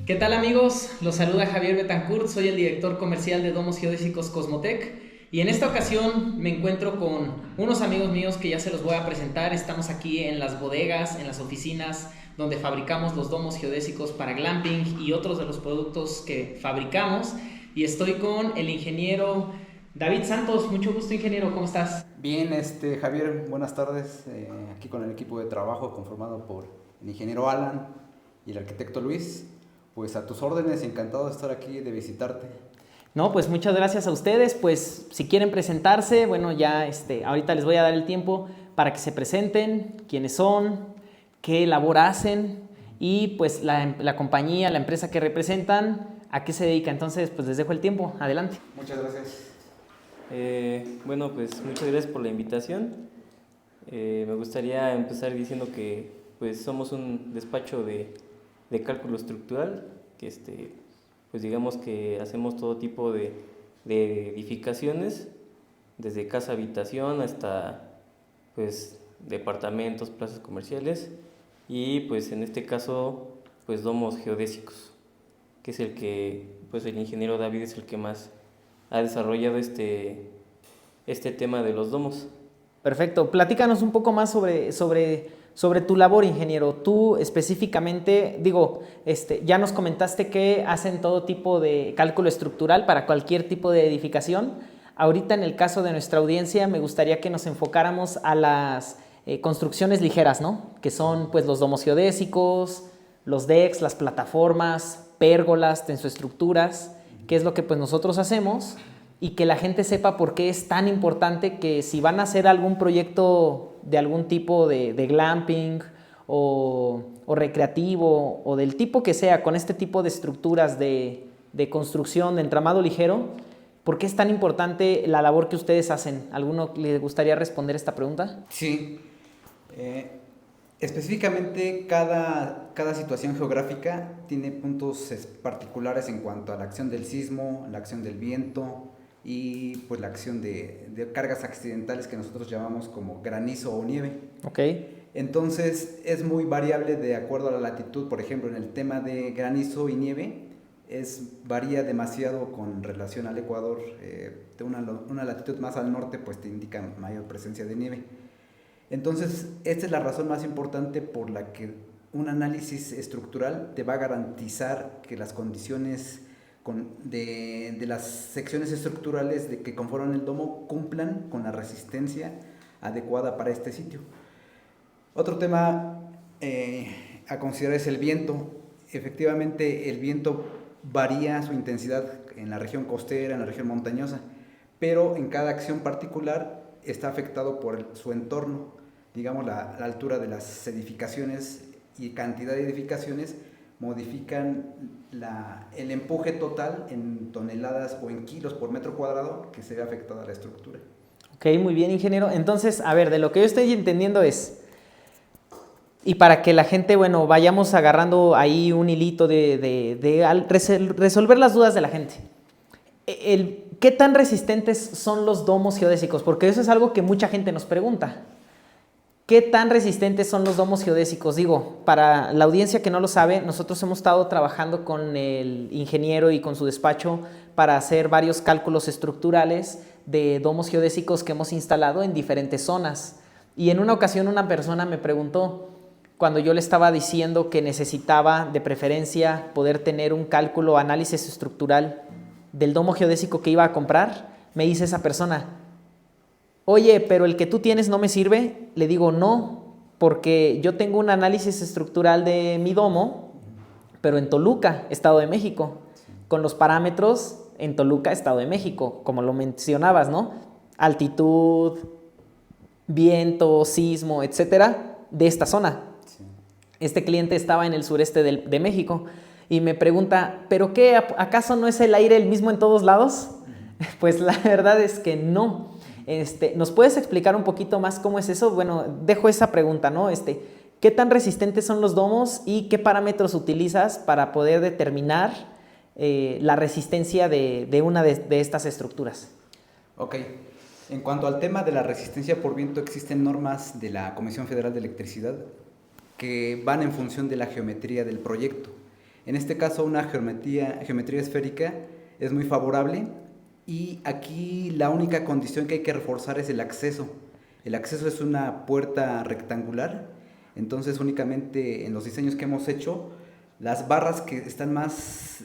¿Qué tal amigos? Los saluda Javier Betancourt, soy el director comercial de Domos Geodésicos Cosmotec y en esta ocasión me encuentro con unos amigos míos que ya se los voy a presentar. Estamos aquí en las bodegas, en las oficinas donde fabricamos los domos geodésicos para glamping y otros de los productos que fabricamos, y estoy con el ingeniero David Santos. Mucho gusto, ingeniero, ¿cómo estás? Bien, Javier, buenas tardes. Aquí con el equipo de trabajo conformado por el ingeniero Alan y el arquitecto Luis. Pues a tus órdenes, encantado de estar aquí, de visitarte. No, pues muchas gracias a ustedes. Pues si quieren presentarse, bueno, ya ahorita les voy a dar el tiempo para que se presenten, quiénes son, qué labor hacen y pues la compañía, la empresa que representan, a qué se dedica. Entonces, pues les dejo el tiempo. Adelante. Muchas gracias. Bueno, pues muchas gracias por la invitación. Me gustaría empezar diciendo que pues somos un despacho de cálculo estructural, que pues digamos que hacemos todo tipo de edificaciones, desde casa habitación hasta pues departamentos, plazas comerciales, y pues en este caso pues domos geodésicos, que es el que pues el ingeniero David es el que más ha desarrollado este tema de los domos. Perfecto. Platícanos un poco más sobre tu labor, ingeniero. Tú específicamente, ya nos comentaste que hacen todo tipo de cálculo estructural para cualquier tipo de edificación. Ahorita, en el caso de nuestra audiencia, me gustaría que nos enfocáramos a las construcciones ligeras, ¿no? Que son pues los domos geodésicos, los decks, las plataformas, pérgolas, tensoestructuras, que es lo que pues nosotros hacemos, y que la gente sepa por qué es tan importante que si van a hacer algún proyecto de algún tipo de glamping o recreativo o del tipo que sea, con este tipo de estructuras de construcción, de entramado ligero, ¿por qué es tan importante la labor que ustedes hacen? ¿Alguno le gustaría responder esta pregunta? Sí, específicamente cada situación geográfica tiene puntos particulares en cuanto a la acción del sismo, la acción del viento y pues la acción de cargas accidentales que nosotros llamamos como granizo o nieve. Ok. Entonces es muy variable de acuerdo a la latitud. Por ejemplo, en el tema de granizo y nieve varía demasiado con relación al Ecuador. De una latitud más al norte pues te indica mayor presencia de nieve. Entonces esta es la razón más importante por la que un análisis estructural te va a garantizar que las condiciones de las secciones estructurales que conforman el domo cumplan con la resistencia adecuada para este sitio. Otro tema a considerar es el viento. Efectivamente, el viento varía su intensidad en la región costera, en la región montañosa, pero en cada acción particular está afectado por su entorno. Digamos, la altura de las edificaciones y cantidad de edificaciones modifican el empuje total en toneladas o en kilos por metro cuadrado que se ve afectada a la estructura. Ok, muy bien, ingeniero. Entonces, a ver, de lo que yo estoy entendiendo es, y para que la gente, bueno, vayamos agarrando ahí un hilito resolver las dudas de la gente. ¿Qué tan resistentes son los domos geodésicos? Porque eso es algo que mucha gente nos pregunta. ¿Qué tan resistentes son los domos geodésicos? Digo, para la audiencia que no lo sabe, nosotros hemos estado trabajando con el ingeniero y con su despacho para hacer varios cálculos estructurales de domos geodésicos que hemos instalado en diferentes zonas. Y en una ocasión una persona me preguntó, cuando yo le estaba diciendo que necesitaba de preferencia poder tener un cálculo, análisis estructural del domo geodésico que iba a comprar, me dice esa persona: oye, pero el que tú tienes no me sirve. Le digo, no, porque yo tengo un análisis estructural de mi domo, pero en Toluca, Estado de México, con los parámetros en Toluca, Estado de México, como lo mencionabas, ¿no? Altitud, viento, sismo, etcétera, de esta zona. Sí. Este cliente estaba en el sureste de México y me pregunta, ¿pero qué? ¿Acaso no es el aire el mismo en todos lados? Pues la verdad es que no. ¿Nos puedes explicar un poquito más cómo es eso? Bueno, dejo esa pregunta, ¿no? ¿Qué tan resistentes son los domos y qué parámetros utilizas para poder determinar la resistencia de una de estas estructuras? Ok. En cuanto al tema de la resistencia por viento, existen normas de la Comisión Federal de Electricidad que van en función de la geometría del proyecto. En este caso una geometría esférica es muy favorable, y aquí la única condición que hay que reforzar es el acceso. El acceso es una puerta rectangular, entonces únicamente en los diseños que hemos hecho, las barras que están más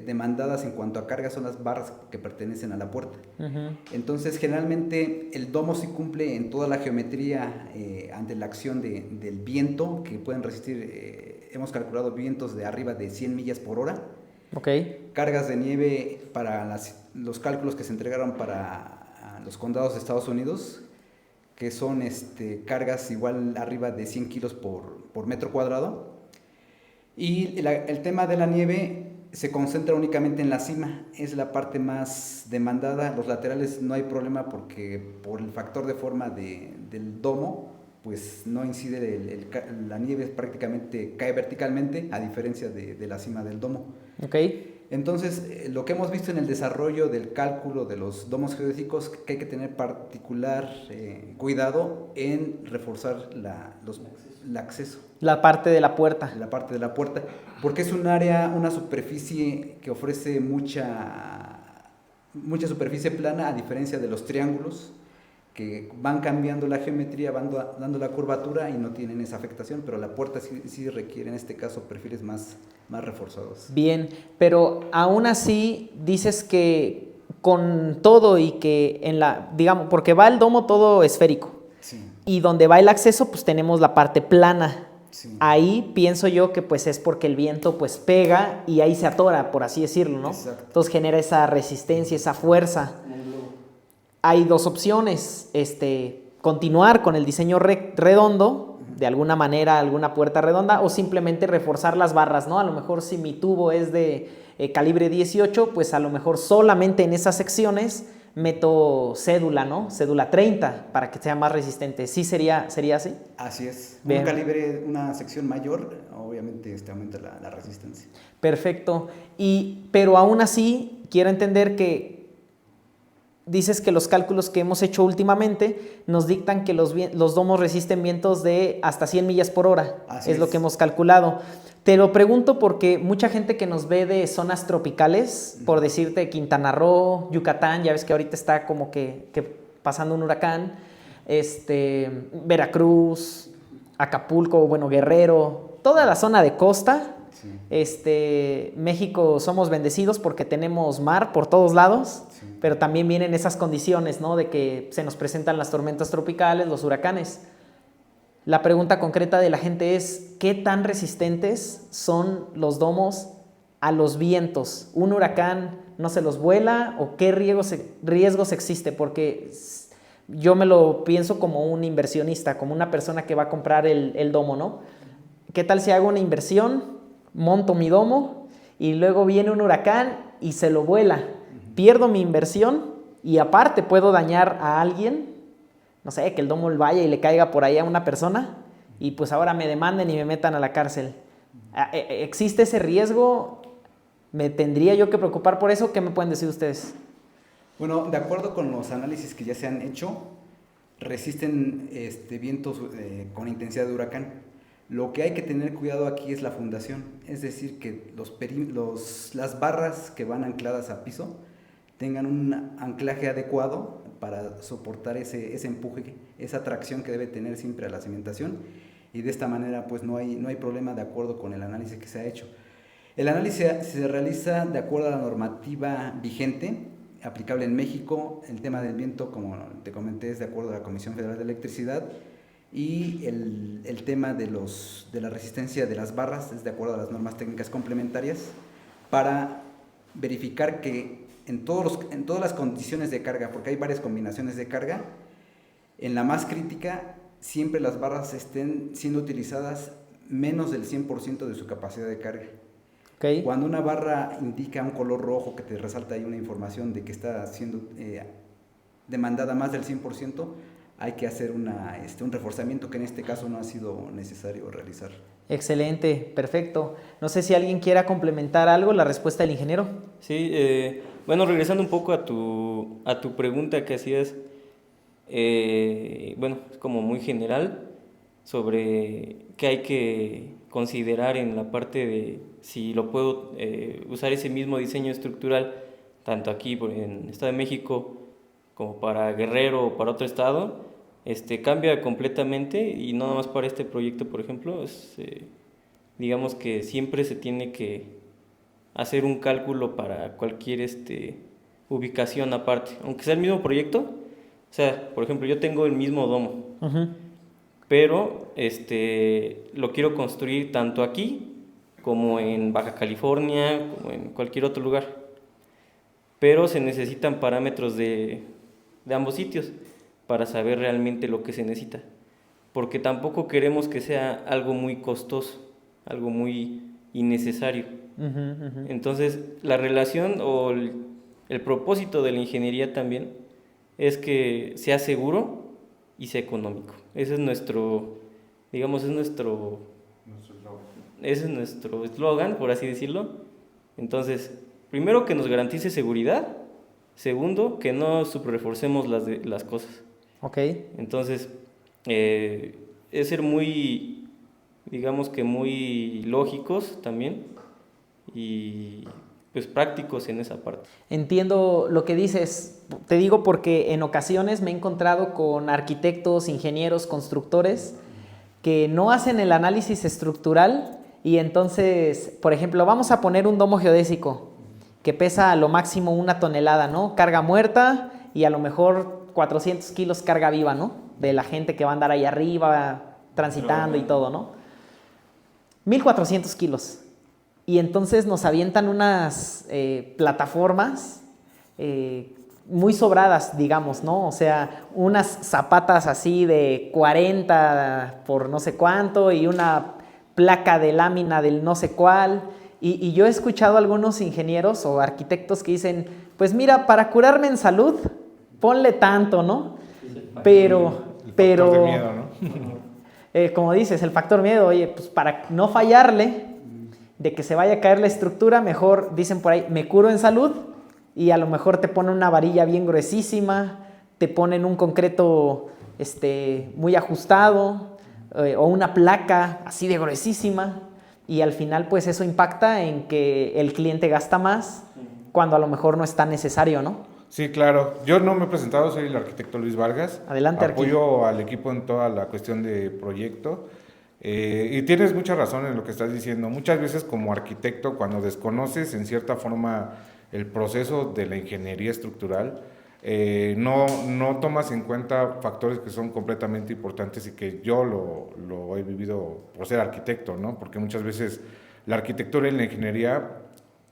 demandadas en cuanto a carga son las barras que pertenecen a la puerta. Ujú. Entonces generalmente el domo sí cumple en toda la geometría ante la acción del viento, que pueden resistir, hemos calculado vientos de arriba de 100 millas por hora. Ok. Cargas de nieve para los cálculos que se entregaron para los condados de Estados Unidos, que son cargas igual arriba de 100 kilos por metro cuadrado. Y el tema de la nieve se concentra únicamente en la cima, es la parte más demandada. Los laterales no hay problema porque por el factor de forma del domo, pues no incide, la nieve prácticamente cae verticalmente, a diferencia de la cima del domo. Ok. Entonces, lo que hemos visto en el desarrollo del cálculo de los domos geodésicos, que hay que tener particular cuidado en reforzar el acceso. La parte de la puerta. La parte de la puerta, porque es un área, una superficie que ofrece mucha superficie plana, a diferencia de los triángulos, que van cambiando la geometría, van dando la curvatura y no tienen esa afectación, pero la puerta sí requiere en este caso perfiles más reforzados. Bien, pero aún así dices que con todo y que digamos, porque va el domo todo esférico. Sí. Y donde va el acceso, pues tenemos la parte plana. Sí. Ahí pienso yo que pues es porque el viento pues pega y ahí se atora, por así decirlo, ¿no? Exacto. Entonces genera esa resistencia, esa fuerza. Hay dos opciones, continuar con el diseño redondo, de alguna manera, alguna puerta redonda, o simplemente reforzar las barras, ¿no? A lo mejor si mi tubo es de calibre 18, pues a lo mejor solamente en esas secciones meto cédula, ¿no? Cédula 30 para que sea más resistente. ¿Sí sería así? Así es. Bien. Un calibre, una sección mayor, obviamente aumenta la resistencia. Perfecto. Pero aún así, quiero entender que dices que los cálculos que hemos hecho últimamente nos dictan que los domos resisten vientos de hasta 100 millas por hora. Así es lo que hemos calculado. Te lo pregunto porque mucha gente que nos ve de zonas tropicales, por decirte Quintana Roo, Yucatán, ya ves que ahorita está como que pasando un huracán, Veracruz, Acapulco, bueno, Guerrero, toda la zona de costa. Sí. México somos bendecidos porque tenemos mar por todos lados, sí, pero también vienen esas condiciones, ¿no? De que se nos presentan las tormentas tropicales, los huracanes. La pregunta concreta de la gente es, ¿qué tan resistentes son los domos a los vientos? ¿Un huracán no se los vuela o qué riesgos existe? Porque yo me lo pienso como un inversionista, como una persona que va a comprar el domo, ¿no? ¿Qué tal si hago una inversión, monto mi domo y luego viene un huracán y se lo vuela? Pierdo mi inversión y aparte puedo dañar a alguien. No sé, que el domo vaya y le caiga por ahí a una persona y pues ahora me demanden y me metan a la cárcel. ¿Existe ese riesgo? ¿Me tendría yo que preocupar por eso? ¿Qué me pueden decir ustedes? Bueno, de acuerdo con los análisis que ya se han hecho, resisten vientos con intensidad de huracán. Lo que hay que tener cuidado aquí es la fundación, es decir, que las barras que van ancladas a piso tengan un anclaje adecuado para soportar ese empuje, esa tracción que debe tener siempre a la cimentación, y de esta manera pues no hay problema de acuerdo con el análisis que se ha hecho. El análisis se realiza de acuerdo a la normativa vigente, aplicable en México. El tema del viento, como te comenté, es de acuerdo a la Comisión Federal de Electricidad, y el tema de la resistencia de las barras es de acuerdo a las normas técnicas complementarias, para verificar que en todas las condiciones de carga, porque hay varias combinaciones de carga, en la más crítica siempre las barras estén siendo utilizadas menos del 100% de su capacidad de carga. Okay. Cuando una barra indica un color rojo que te resalta ahí una información de que está siendo demandada más del 100%, hay que hacer un reforzamiento que en este caso no ha sido necesario realizar. Excelente, perfecto. No sé si alguien quiera complementar algo, la respuesta del ingeniero. Sí, bueno, regresando un poco a tu pregunta que hacías, bueno, como muy general, sobre qué hay que considerar en la parte de si lo puedo usar ese mismo diseño estructural tanto aquí en el Estado de México como para Guerrero o para otro estado, cambia completamente, y no nada más para este proyecto, por ejemplo, digamos que siempre se tiene que hacer un cálculo para cualquier ubicación aparte, aunque sea el mismo proyecto. O sea, por ejemplo, yo tengo el mismo domo, pero lo quiero construir tanto aquí como en Baja California, como en cualquier otro lugar. Pero se necesitan parámetros de ambos sitios para saber realmente lo que se necesita. Porque tampoco queremos que sea algo muy costoso, algo muy innecesario. Entonces, la relación o el propósito de la ingeniería también es que sea seguro y sea económico. Ese es nuestro, digamos, ese es nuestro eslogan, por así decirlo. Entonces, primero, que nos garantice seguridad. Segundo, que no subreforcemos las cosas. Ok. Entonces, es ser muy, digamos que muy lógicos también y pues prácticos en esa parte. Entiendo lo que dices. Te digo porque en ocasiones me he encontrado con arquitectos, ingenieros, constructores que no hacen el análisis estructural, y entonces, por ejemplo, vamos a poner un domo geodésico que pesa a lo máximo 1 tonelada, ¿no? Carga muerta y a lo mejor 400 kilos carga viva, ¿no? De la gente que va a andar ahí arriba transitando y todo, ¿no? 1400 kilos. Y entonces nos avientan unas plataformas muy sobradas, digamos, ¿no? O sea, unas zapatas así de 40 por no sé cuánto y una placa de lámina del no sé cuál. Y yo he escuchado a algunos ingenieros o arquitectos que dicen, pues mira, para curarme en salud, ponle tanto, ¿no? Pero El factor de miedo, ¿no? como dices, el factor miedo, oye, pues para no fallarle, de que se vaya a caer la estructura, mejor, dicen por ahí, me curo en salud, y a lo mejor te ponen una varilla bien gruesísima, te ponen un concreto muy ajustado, o una placa así de gruesísima, y al final pues eso impacta en que el cliente gasta más cuando a lo mejor no es tan necesario, ¿no? Sí, claro. Yo no me he presentado, soy el arquitecto Luis Vargas. Adelante, Apoyo al equipo en toda la cuestión de proyecto. Y tienes mucha razón en lo que estás diciendo. Muchas veces como arquitecto, cuando desconoces en cierta forma el proceso de la ingeniería estructural, no tomas en cuenta factores que son completamente importantes y que yo lo he vivido por ser arquitecto, ¿no? Porque muchas veces la arquitectura y la ingeniería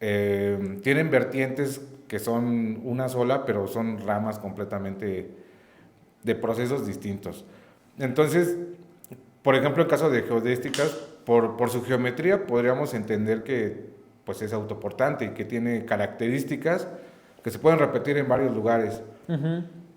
tienen vertientes que son una sola, pero son ramas completamente de procesos distintos. Entonces, por ejemplo, en caso de geodésicas, por su geometría podríamos entender que pues, es autoportante y que tiene características que se pueden repetir en varios lugares.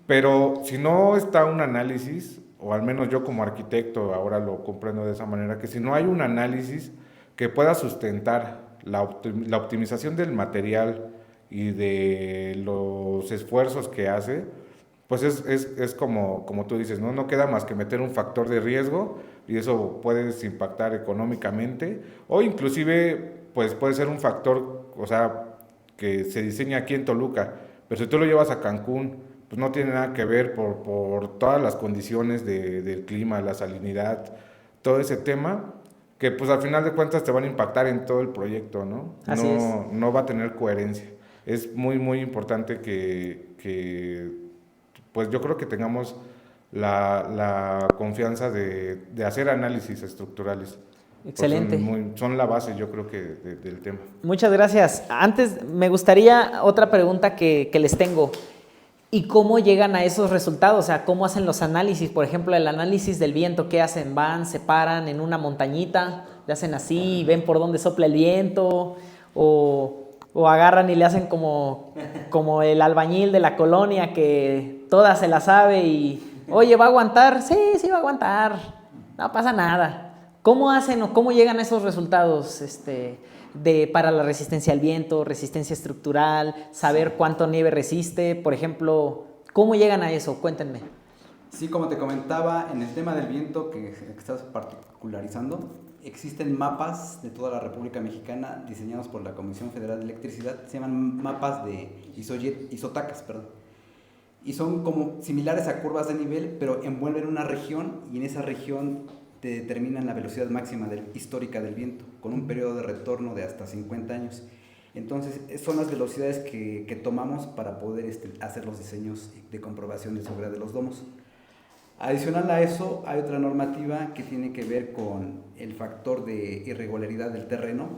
Pero si no está un análisis, o al menos yo como arquitecto ahora lo comprendo de esa manera, que si no hay un análisis que pueda sustentar la optimización del material y de los esfuerzos que hace, pues es como tú dices, ¿no? No queda más que meter un factor de riesgo y eso puede impactar económicamente o inclusive pues puede ser un factor, o sea, que se diseña aquí en Toluca, pero si tú lo llevas a Cancún, pues no tiene nada que ver por todas las condiciones del clima, la salinidad, todo ese tema, que pues al final de cuentas te van a impactar en todo el proyecto, ¿no? Así es. No va a tener coherencia. Es muy, muy importante que pues yo creo que tengamos la confianza de hacer análisis estructurales. Excelente. Pues son la base, yo creo que, del tema. Muchas gracias. Antes me gustaría otra pregunta que les tengo. ¿Y cómo llegan a esos resultados? O sea, ¿cómo hacen los análisis? Por ejemplo, el análisis del viento, ¿qué hacen? ¿Van, se paran en una montañita, le hacen así y ven por dónde sopla el viento? ¿O agarran y le hacen como el albañil de la colonia que toda se la sabe y, oye, ¿va a aguantar? Sí, va a aguantar, no pasa nada. ¿Cómo hacen o cómo llegan a esos resultados para la resistencia al viento, resistencia estructural, saber cuánto nieve resiste? Por ejemplo, ¿cómo llegan a eso? Cuéntenme. Sí, como te comentaba, en el tema del viento que estás particularizando, existen mapas de toda la República Mexicana diseñados por la Comisión Federal de Electricidad, se llaman mapas de isotacas, perdón. Y son como similares a curvas de nivel, pero envuelven una región y en esa región te determinan la velocidad máxima histórica del viento, con un periodo de retorno de hasta 50 años. Entonces, son las velocidades que tomamos para poder hacer los diseños de comprobación de seguridad de los domos. Adicional a eso, hay otra normativa que tiene que ver con el factor de irregularidad del terreno.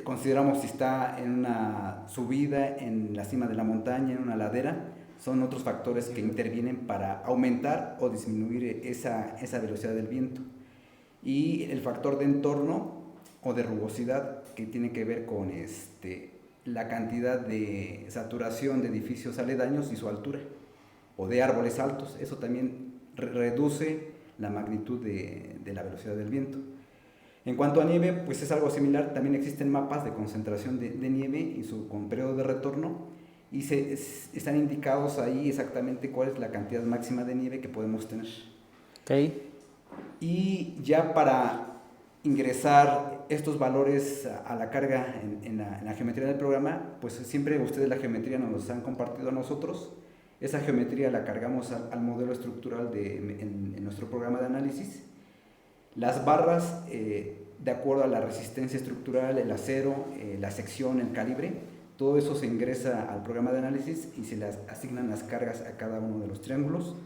Consideramos si está en una subida, en la cima de la montaña, en una ladera, son otros factores que intervienen para aumentar o disminuir esa velocidad del viento. Y el factor de entorno o de rugosidad, que tiene que ver con la cantidad de saturación de edificios aledaños y su altura, o de árboles altos. Eso también reduce la magnitud de la velocidad del viento. En cuanto a nieve, pues es algo similar. También existen mapas de concentración de nieve y con periodo de retorno, y están indicados ahí exactamente cuál es la cantidad máxima de nieve que podemos tener. Okay. Y ya para ingresar estos valores a la carga en la geometría del programa, pues siempre ustedes la geometría nos los han compartido a nosotros. Esa geometría la cargamos al modelo estructural en nuestro programa de análisis. Las barras, de acuerdo a la resistencia estructural, el acero, la sección, el calibre, todo eso se ingresa al programa de análisis y se les asignan las cargas a cada uno de los triángulos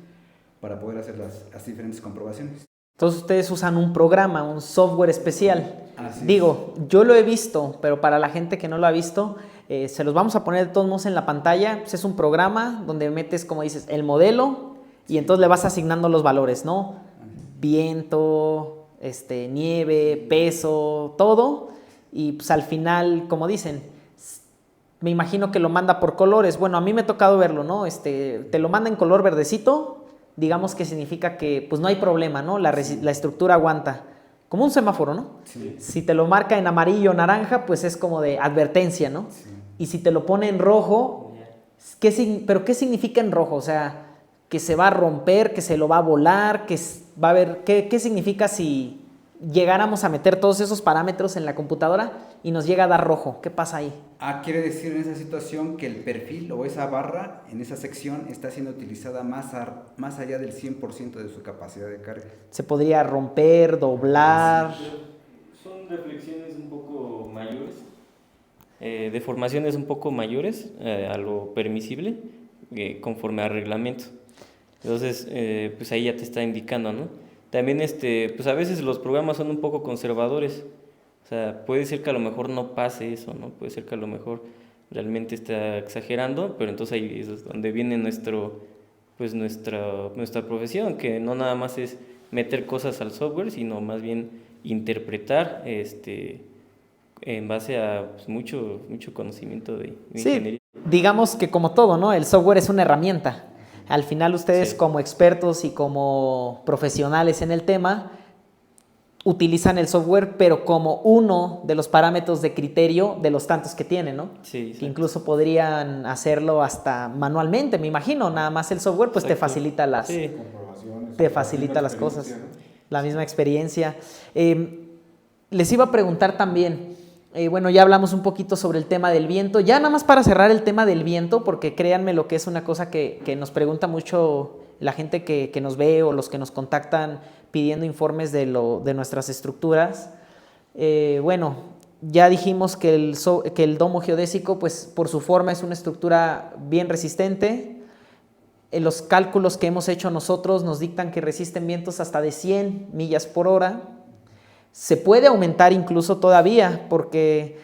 para poder hacer las diferentes comprobaciones. Entonces ustedes usan un programa, un software especial. Así Digo, yo lo he visto, pero para la gente que no lo ha visto, se los vamos a poner de todos modos en la pantalla. Pues es un programa donde metes, como dices, el modelo y entonces le vas asignando los valores, ¿no? Viento, nieve, peso, todo. Y pues al final, como dicen, me imagino que lo manda por colores. Bueno, a mí me ha tocado verlo, ¿no? Te lo manda en color verdecito, digamos que significa que pues no hay problema, ¿no? La estructura aguanta. Como un semáforo, ¿no? Sí. Si te lo marca en amarillo o naranja, pues es como de advertencia, ¿no? Sí. Y si te lo pone en rojo, ¿pero qué significa en rojo? O sea, que se va a romper, que se lo va a volar, que va a haber... ¿Qué significa si llegáramos a meter todos esos parámetros en la computadora y nos llega a dar rojo? ¿Qué pasa ahí? Quiere decir en esa situación que el perfil o esa barra en esa sección está siendo utilizada más allá del 100% de su capacidad de carga. Se podría romper, doblar... Son reflexiones un poco mayores, deformaciones un poco mayores a lo permisible conforme al reglamento. Entonces, pues ahí ya te está indicando, ¿no? También, pues a veces los programas son un poco conservadores. O sea, puede ser que a lo mejor no pase eso, ¿no? Puede ser que a lo mejor realmente está exagerando, pero entonces ahí es donde viene nuestra profesión, que no nada más es meter cosas al software, sino más bien interpretar en base a pues, mucho conocimiento de ingeniería. Digamos que como todo, ¿no? El software es una herramienta. Al final ustedes como expertos y como profesionales en el tema utilizan el software, pero como uno de los parámetros de criterio de los tantos que tienen, ¿no? Sí, que incluso podrían hacerlo hasta manualmente, me imagino. Nada más el software pues te facilita las cosas, ¿no? La misma experiencia. Les iba a preguntar también, bueno, ya hablamos un poquito sobre el tema del viento. Ya nada más para cerrar el tema del viento, porque créanme lo que es una cosa que nos pregunta mucho la gente que nos ve o los que nos contactan pidiendo informes de nuestras estructuras. Bueno, ya dijimos que el domo geodésico, pues por su forma es una estructura bien resistente. Los cálculos que hemos hecho nosotros nos dictan que resisten vientos hasta de 100 millas por hora. Se puede aumentar incluso todavía porque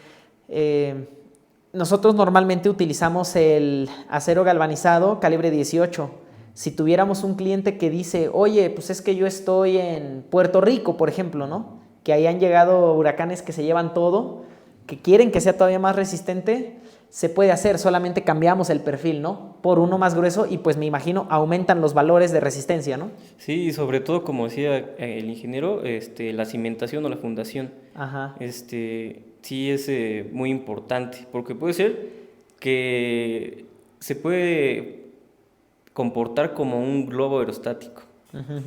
nosotros normalmente utilizamos el acero galvanizado calibre 18. Si tuviéramos un cliente que dice, oye, pues es que yo estoy en Puerto Rico, por ejemplo, ¿no? Que ahí han llegado huracanes que se llevan todo, que quieren que sea todavía más resistente, se puede hacer, solamente cambiamos el perfil, ¿no? Por uno más grueso y pues me imagino aumentan los valores de resistencia, ¿no? Sí, y sobre todo, como decía el ingeniero, la cimentación o la fundación. Ajá. Sí es muy importante, porque puede ser que se puede comportar como un globo aerostático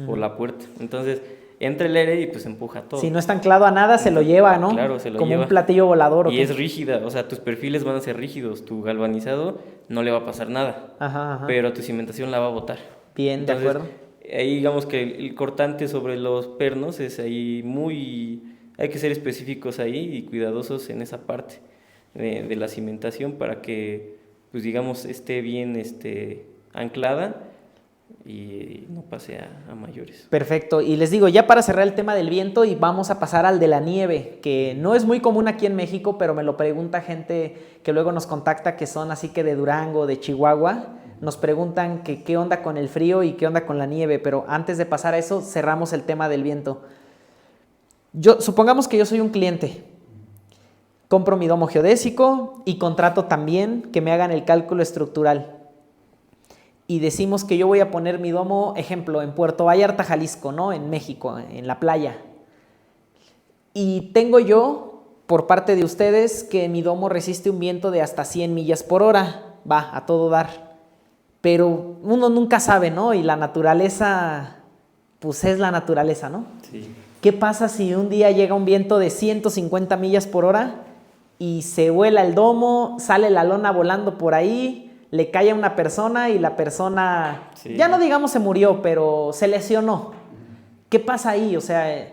por la puerta. Entonces, entra el aire y pues empuja todo. Si no está anclado a nada, se lo lleva, ¿no? Claro, se lo como lleva. un platillo volador. ¿o Y qué? es rígida, o sea, tus perfiles van a ser rígidos, tu galvanizado no le va a pasar nada, Ajá. pero tu cimentación la va a botar. Bien, Entonces, de acuerdo. ahí digamos que el cortante sobre los pernos es ahí hay que ser específicos ahí y cuidadosos en esa parte de la cimentación para que, pues digamos, esté bien anclada y no pase a mayores. Perfecto. Y les digo, ya para cerrar el tema del viento y vamos a pasar al de la nieve, que no es muy común aquí en México, pero me lo pregunta gente que luego nos contacta que son así que de Durango, de Chihuahua. Nos preguntan que qué onda con el frío y qué onda con la nieve, pero antes de pasar a eso, cerramos el tema del viento. Supongamos que yo soy un cliente. Compro mi domo geodésico y contrato también que me hagan el cálculo estructural. Y decimos que yo voy a poner mi domo, ejemplo, en Puerto Vallarta, Jalisco, ¿no? En México, en la playa. Y tengo yo, por parte de ustedes, que mi domo resiste un viento de hasta 100 millas por hora. Va, a todo dar. Pero uno nunca sabe, ¿no? Y la naturaleza, pues es la naturaleza, ¿no? Sí. ¿Qué pasa si un día llega un viento de 150 millas por hora y se vuela el domo, sale la lona volando por ahí, le cae a una persona y la persona, Sí. ya no digamos se murió, pero se lesionó? ¿Qué pasa ahí? O sea,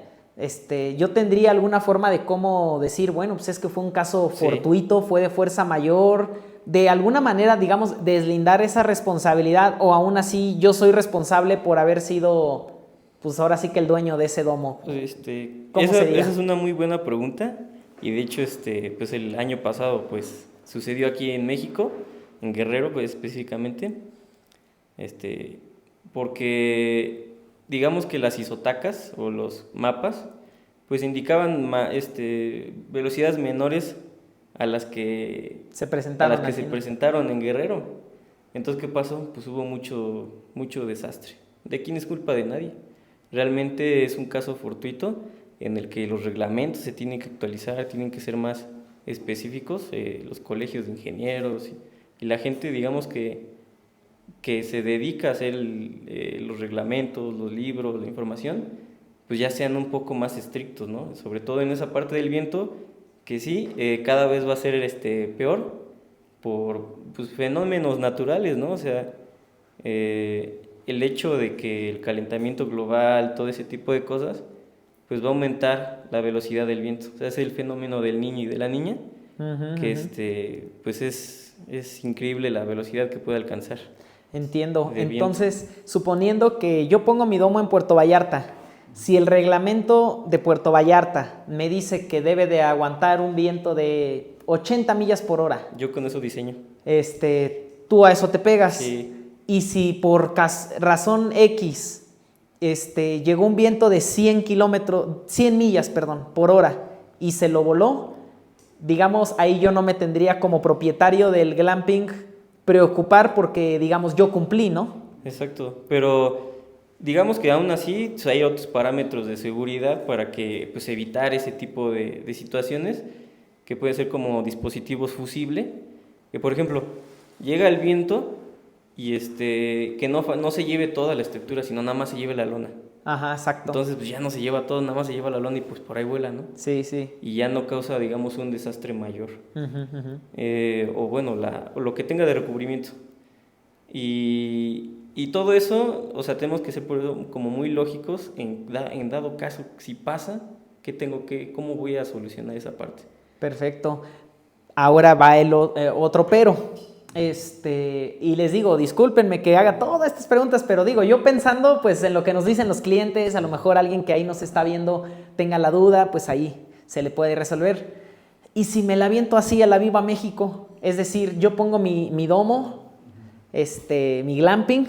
yo tendría alguna forma de cómo decir, bueno, pues es que fue un caso Sí. fortuito, fue de fuerza mayor, de alguna manera, digamos, deslindar esa responsabilidad, o aún así yo soy responsable por haber sido, pues ahora sí que el dueño de ese domo. ¿Cómo sería? Esa es una muy buena pregunta y de hecho pues el año pasado pues sucedió aquí en México, en Guerrero pues específicamente, porque digamos que las isotacas o los mapas pues indicaban velocidades menores a las que Se presentaron se aquí, ¿no? presentaron en Guerrero. Entonces, ¿qué pasó? Pues hubo mucho desastre. ¿De quién es culpa? De nadie. Realmente es un caso fortuito en el que los reglamentos se tienen que actualizar, tienen que ser más específicos, los colegios de ingenieros y la gente, digamos, que se dedica a hacer los reglamentos, los libros, la información, pues ya sean un poco más estrictos, ¿no? Sobre todo en esa parte del viento, que sí, cada vez va a ser peor por pues, fenómenos naturales, ¿no? O sea, el hecho de que el calentamiento global, todo ese tipo de cosas, pues va a aumentar la velocidad del viento. O sea, es el fenómeno del niño y de la niña, que pues es increíble la velocidad que puede alcanzar. Entiendo. De Entonces, suponiendo que yo pongo mi domo en Puerto Vallarta, si el reglamento de Puerto Vallarta me dice que debe de aguantar un viento de 80 millas por hora, Yo con eso diseño. tú a eso te pegas. Sí. Y si por razón X llegó un viento de 100 millas, por hora y se lo voló, digamos, ahí yo no me tendría como propietario del glamping preocupar porque, digamos, yo cumplí, ¿no? Exacto, pero digamos que aún así pues, hay otros parámetros de seguridad para que pues, evitar ese tipo de situaciones que pueden ser como dispositivos fusible, que por ejemplo llega el viento y que no se lleve toda la estructura, sino nada más se lleve la lona. Ajá, exacto. Entonces pues ya no se lleva todo, nada más se lleva la lona y pues por ahí vuela, ¿no? Sí, sí. Y ya no causa, digamos, un desastre mayor. Ujú. O bueno, o lo que tenga de recubrimiento. Y todo eso, o sea, tenemos que ser como muy lógicos en dado caso, si pasa, ¿cómo voy a solucionar esa parte? Perfecto. Ahora va el otro pero. Y les digo, discúlpenme que haga todas estas preguntas, pero digo, yo pensando pues en lo que nos dicen los clientes, a lo mejor alguien que ahí nos está viendo tenga la duda, pues ahí se le puede resolver. Y si me la aviento así a la viva México, es decir, yo pongo mi domo, mi glamping,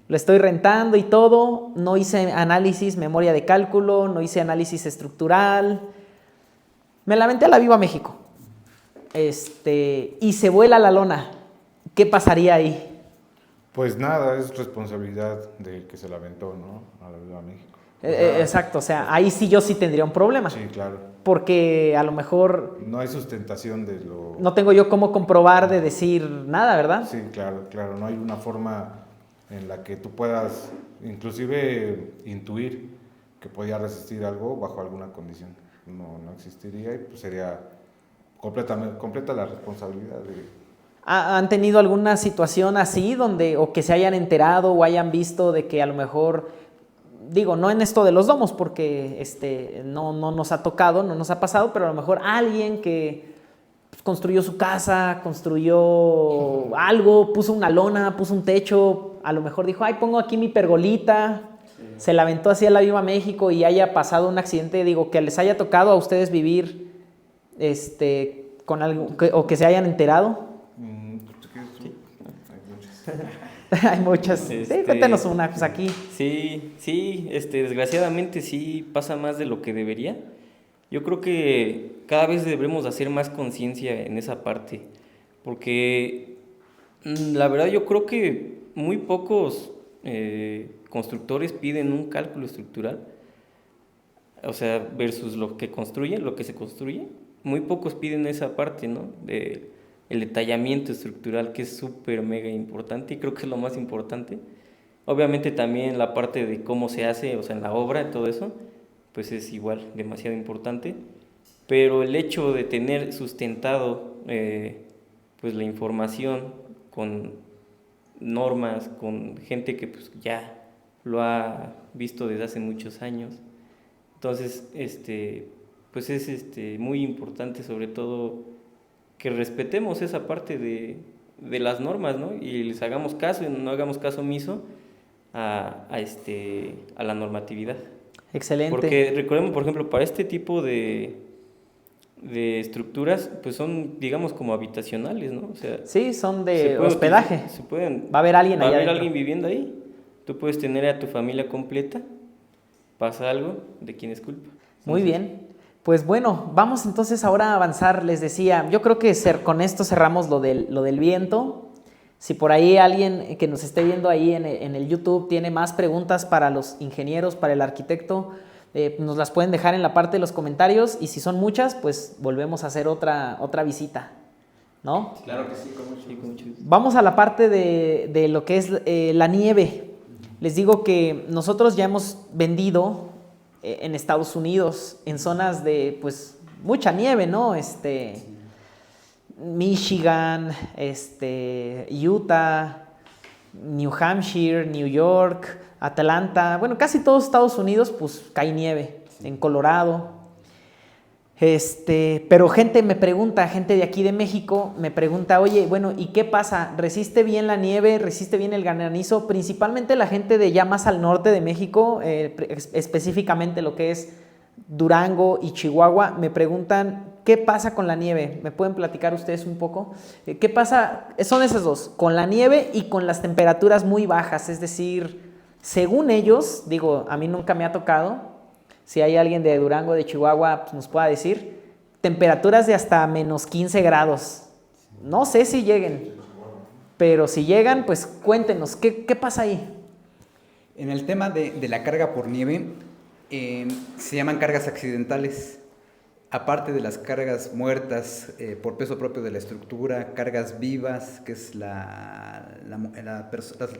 lo estoy rentando y todo, no hice análisis, memoria de cálculo, no hice análisis estructural, me la aventé a la viva México, y se vuela la lona. ¿Qué pasaría ahí? Pues nada, es responsabilidad del que se la aventó, ¿no? A la Viva México. Exacto, o sea, ahí sí tendría un problema. Sí, claro. Porque a lo mejor No hay sustentación de lo... no tengo yo cómo comprobar de decir nada, ¿verdad? Sí, claro. No hay una forma en la que tú puedas inclusive intuir que podía resistir algo bajo alguna condición. No existiría y pues sería completa la responsabilidad de... ¿Han tenido alguna situación así donde o que se hayan enterado o hayan visto de que a lo mejor, digo, no en esto de los domos porque no nos ha tocado, no nos ha pasado, pero a lo mejor alguien que construyó su casa, construyó algo, puso una lona, puso un techo, a lo mejor dijo, ay, pongo aquí mi pergolita, se la aventó así a la Viva México y haya pasado un accidente, digo, que les haya tocado a ustedes vivir con algo, o que se hayan enterado? Hay muchas. Sí, cuéntanos una, pues aquí. Sí, desgraciadamente sí pasa más de lo que debería. Yo creo que cada vez debemos hacer más conciencia en esa parte, porque la verdad yo creo que muy pocos constructores piden un cálculo estructural, o sea, versus lo que construyen, lo que se construye, muy pocos piden esa parte, ¿no? El detallamiento estructural, que es súper mega importante y creo que es lo más importante. Obviamente también la parte de cómo se hace, o sea, en la obra y todo eso, pues es igual demasiado importante, pero el hecho de tener sustentado pues la información con normas, con gente que pues ya lo ha visto desde hace muchos años, entonces pues es muy importante sobre todo que respetemos esa parte de las normas, ¿no? Y les hagamos caso y no hagamos caso omiso a la normatividad. Excelente. Porque recordemos, por ejemplo, para este tipo de estructuras, pues son, digamos, como habitacionales, ¿no? O sea, sí, son de hospedaje. Va a haber alguien allá. Va a haber alguien viviendo ahí. Tú puedes tener a tu familia completa. Pasa algo, ¿de quién es culpa? Entonces, muy bien. Pues bueno, vamos entonces ahora a avanzar. Les decía, yo creo que con esto cerramos lo del viento. Si por ahí alguien que nos esté viendo ahí en el YouTube tiene más preguntas para los ingenieros, para el arquitecto, nos las pueden dejar en la parte de los comentarios y si son muchas, pues volvemos a hacer otra visita, ¿no? Claro que sí, con mucho gusto. Vamos a la parte de lo que es la nieve. Les digo que nosotros ya hemos vendido en Estados Unidos, en zonas de pues mucha nieve, ¿no? Michigan, Utah, New Hampshire, New York, Atlanta, bueno, casi todos Estados Unidos pues cae nieve, en Colorado. Pero gente me pregunta, gente de aquí de México me pregunta, oye, bueno, ¿y qué pasa? ¿Resiste bien la nieve? ¿Resiste bien el granizo? Principalmente la gente de ya más al norte de México, específicamente lo que es Durango y Chihuahua, me preguntan, ¿qué pasa con la nieve? ¿Me pueden platicar ustedes un poco? ¿Qué pasa? Son esas dos, con la nieve y con las temperaturas muy bajas, es decir, según ellos, digo, a mí nunca me ha tocado. Si hay alguien de Durango, de Chihuahua, pues nos pueda decir, temperaturas de hasta menos 15 grados. No sé si lleguen, pero si llegan, pues cuéntenos, ¿qué pasa ahí? En el tema de la carga por nieve, se llaman cargas accidentales. Aparte de las cargas muertas por peso propio de la estructura, cargas vivas, que es la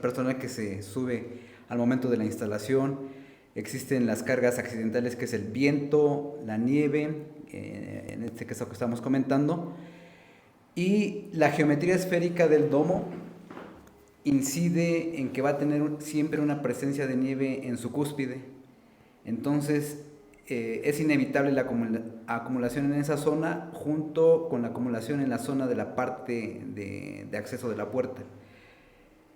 persona que se sube al momento de la instalación. Existen las cargas accidentales, que es el viento, la nieve, en este caso que estamos comentando, y la geometría esférica del domo incide en que va a tener siempre una presencia de nieve en su cúspide. Entonces, es inevitable la acumulación en esa zona junto con la acumulación en la zona de la parte de acceso de la puerta.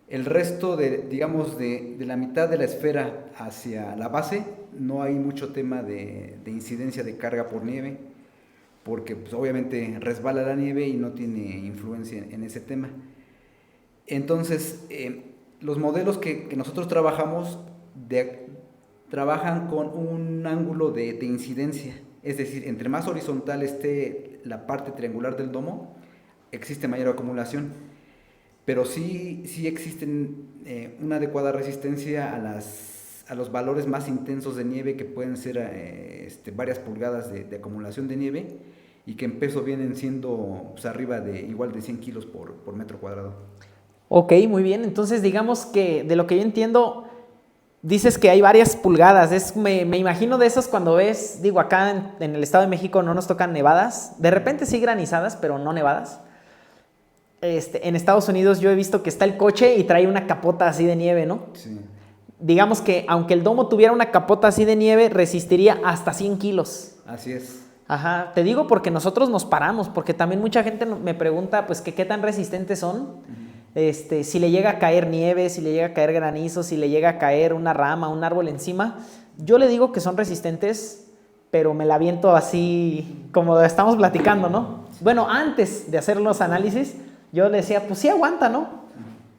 El resto digamos, de la mitad de la esfera hacia la base, no hay mucho tema de incidencia de carga por nieve, porque pues, obviamente resbala la nieve y no tiene influencia en ese tema. Entonces, los modelos que nosotros trabajamos trabajan con un ángulo de incidencia, es decir, entre más horizontal esté la parte triangular del domo, existe mayor acumulación. Pero sí existen una adecuada resistencia a los valores más intensos de nieve, que pueden ser varias pulgadas de acumulación de nieve, y que en peso vienen siendo pues, arriba de igual de 100 kilos por metro cuadrado. Ok, muy bien. Entonces digamos que de lo que yo entiendo, dices que hay varias pulgadas. Me imagino de esos cuando ves, digo, acá en el Estado de México no nos tocan nevadas. De repente sí granizadas, pero no nevadas. En Estados Unidos yo he visto que está el coche y trae una capota así de nieve, ¿no? Sí. Digamos que aunque el domo tuviera una capota así de nieve, resistiría hasta 100 kilos. Así es. Ajá, te digo porque nosotros nos paramos, porque también mucha gente me pregunta, pues, que qué tan resistentes son. Si le llega a caer nieve, si le llega a caer granizo, si le llega a caer una rama, un árbol encima. Yo le digo que son resistentes, pero me la aviento así como estamos platicando, ¿no? Bueno, antes de hacer los análisis, yo le decía, pues sí aguanta, ¿no?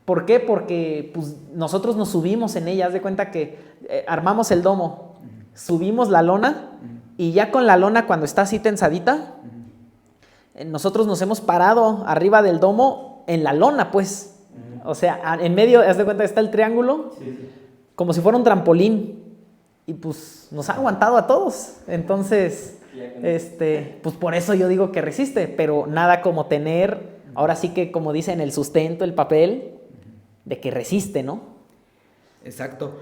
¿Por qué? Porque pues, nosotros nos subimos en ella. Haz de cuenta que armamos el domo, subimos la lona y ya con la lona cuando está así tensadita, nosotros nos hemos parado arriba del domo en la lona, pues. O sea, en medio, haz de cuenta que está el triángulo, como si fuera un trampolín. Y pues nos ha aguantado a todos. Entonces, pues por eso yo digo que resiste, pero nada como tener, ahora sí que como dicen, el sustento, el papel, de que resiste, ¿no? Exacto.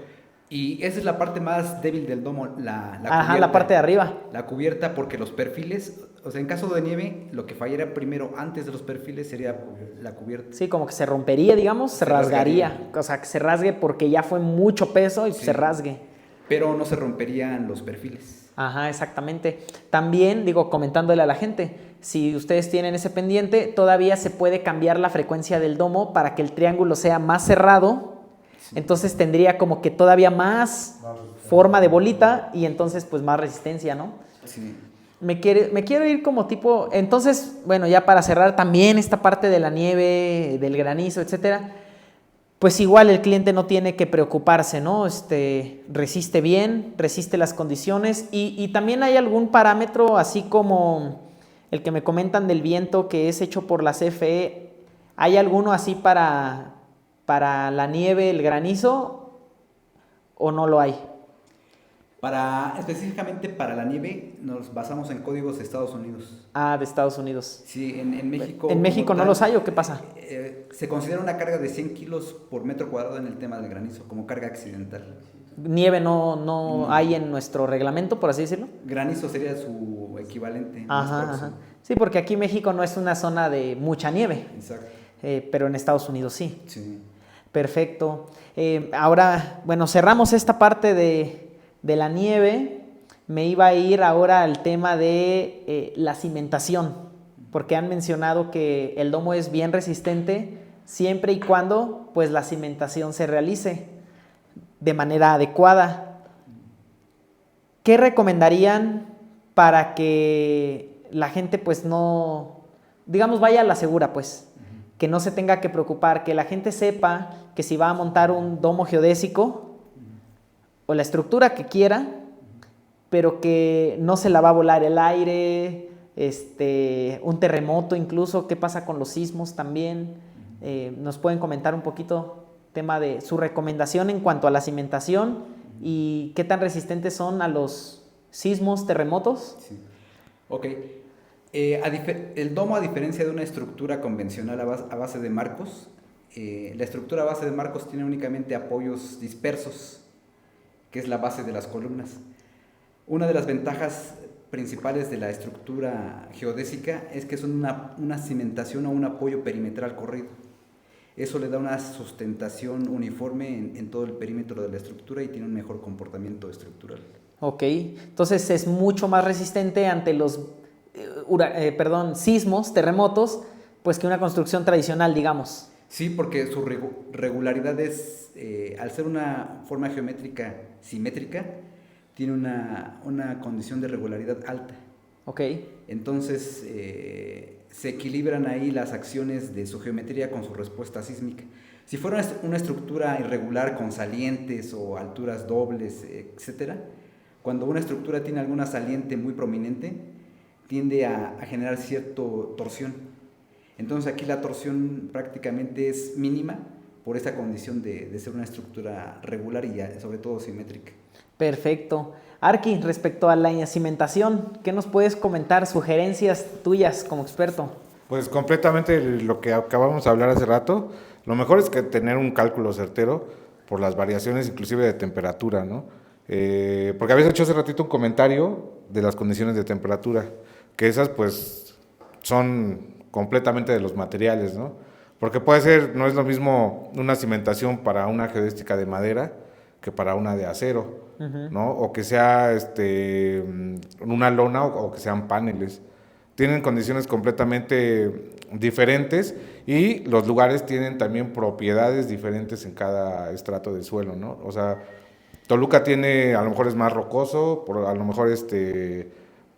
Y esa es la parte más débil del domo, la Ajá, cubierta. la parte de arriba. La cubierta, porque los perfiles, o sea, en caso de nieve, lo que fallara primero antes de los perfiles sería la cubierta. Sí, como que se rompería, digamos, se rasgaría. O sea, que se rasgue porque ya fue mucho peso y se rasgue. Pero no se romperían los perfiles. Ajá, exactamente. También, digo, comentándole a la gente, si ustedes tienen ese pendiente, todavía se puede cambiar la frecuencia del domo para que el triángulo sea más cerrado. Entonces tendría como que todavía más forma de bolita y entonces pues más resistencia, ¿no? Sí. Me quiero ir como tipo, entonces, bueno, ya para cerrar también esta parte de la nieve, del granizo, etcétera, pues igual el cliente no tiene que preocuparse, ¿no? Resiste bien, resiste las condiciones y también hay algún parámetro así como el que me comentan del viento que es hecho por la CFE, ¿hay alguno así para la nieve, el granizo, o no lo hay? Específicamente para la nieve, nos basamos en códigos de Estados Unidos. Ah, de Estados Unidos. Sí, en México... ¿En México no los hay o qué pasa? Se considera una carga de 100 kilos por metro cuadrado en el tema del granizo, como carga accidental. Nieve no hay en nuestro reglamento, por así decirlo. Granizo sería su equivalente más próximo. Ajá. Sí, porque aquí México no es una zona de mucha nieve. Exacto. Pero en Estados Unidos sí. Sí. Perfecto. Ahora, bueno, cerramos esta parte de la nieve. Me iba a ir ahora al tema de la cimentación, porque han mencionado que el domo es bien resistente siempre y cuando pues la cimentación se realice de manera adecuada. ¿Qué recomendarían para que la gente pues no, digamos, vaya a la segura pues? Que no se tenga que preocupar, que la gente sepa que si va a montar un domo geodésico o la estructura que quiera, pero que no se la va a volar el aire, un terremoto incluso, qué pasa con los sismos también. Nos pueden comentar un poquito tema de su recomendación en cuanto a la cimentación y qué tan resistentes son a los sismos, terremotos. Sí. Ok. El domo, a diferencia de una estructura convencional a base de marcos, la estructura a base de marcos tiene únicamente apoyos dispersos, que es la base de las columnas. Una de las ventajas principales de la estructura geodésica es que es una cimentación o un apoyo perimetral corrido. Eso le da una sustentación uniforme en todo el perímetro de la estructura y tiene un mejor comportamiento estructural. Ok, entonces es mucho más resistente ante los sismos, terremotos, pues que una construcción tradicional, digamos. Sí, porque su regularidad es, al ser una forma geométrica simétrica, tiene una condición de regularidad alta. Ok. Entonces, se equilibran ahí las acciones de su geometría con su respuesta sísmica. Si fuera una estructura irregular con salientes o alturas dobles, etc., cuando una estructura tiene alguna saliente muy prominente, tiende a generar cierta torsión. Entonces aquí la torsión prácticamente es mínima por esa condición de ser una estructura regular y sobre todo simétrica. Perfecto. Arqui, respecto a la cimentación, ¿qué nos puedes comentar? Sugerencias tuyas como experto. Pues completamente lo que acabamos de hablar hace rato. Lo mejor es que tener un cálculo certero, por las variaciones inclusive de temperatura, ¿no? Porque habías hecho hace ratito un comentario de las condiciones de temperatura, que esas pues son completamente de los materiales, ¿no? Porque puede ser, no es lo mismo una cimentación para una geodésica de madera que para una de acero, ¿no? O que sea una lona o que sean paneles. Tienen condiciones completamente diferentes y los lugares tienen también propiedades diferentes en cada estrato de suelo, ¿no? O sea, Toluca tiene, a lo mejor es más rocoso, a lo mejor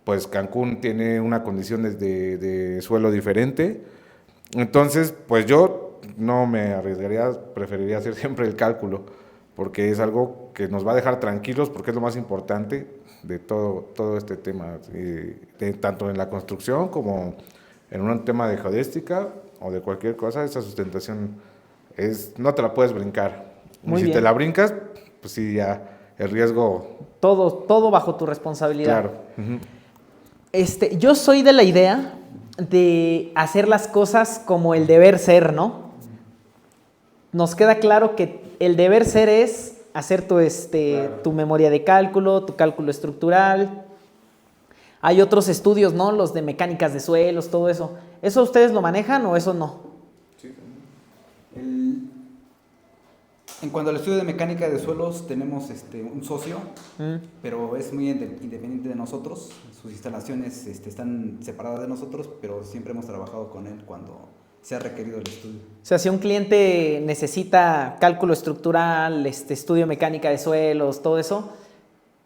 pues Cancún tiene una condición de suelo diferente. Entonces, pues yo no me arriesgaría, preferiría hacer siempre el cálculo, porque es algo que nos va a dejar tranquilos, porque es lo más importante de todo este tema, tanto en la construcción como en un tema de geodéstica o de cualquier cosa. Esa sustentación no te la puedes brincar. Muy Y si bien. te la brincas, pues sí, ya el riesgo... Todo bajo tu responsabilidad. Claro. Yo soy de la idea de hacer las cosas como el deber ser, ¿no? Nos queda claro que el deber ser es hacer tu memoria de cálculo, tu cálculo estructural. Hay otros estudios, ¿no? Los de mecánicas de suelos, todo eso. ¿Eso ustedes lo manejan o eso no? Sí. En cuanto al estudio de mecánica de suelos, tenemos un socio, pero es muy independiente de nosotros. Sus instalaciones están separadas de nosotros, pero siempre hemos trabajado con él cuando se ha requerido el estudio. O sea, si un cliente necesita cálculo estructural, estudio mecánica de suelos, todo eso,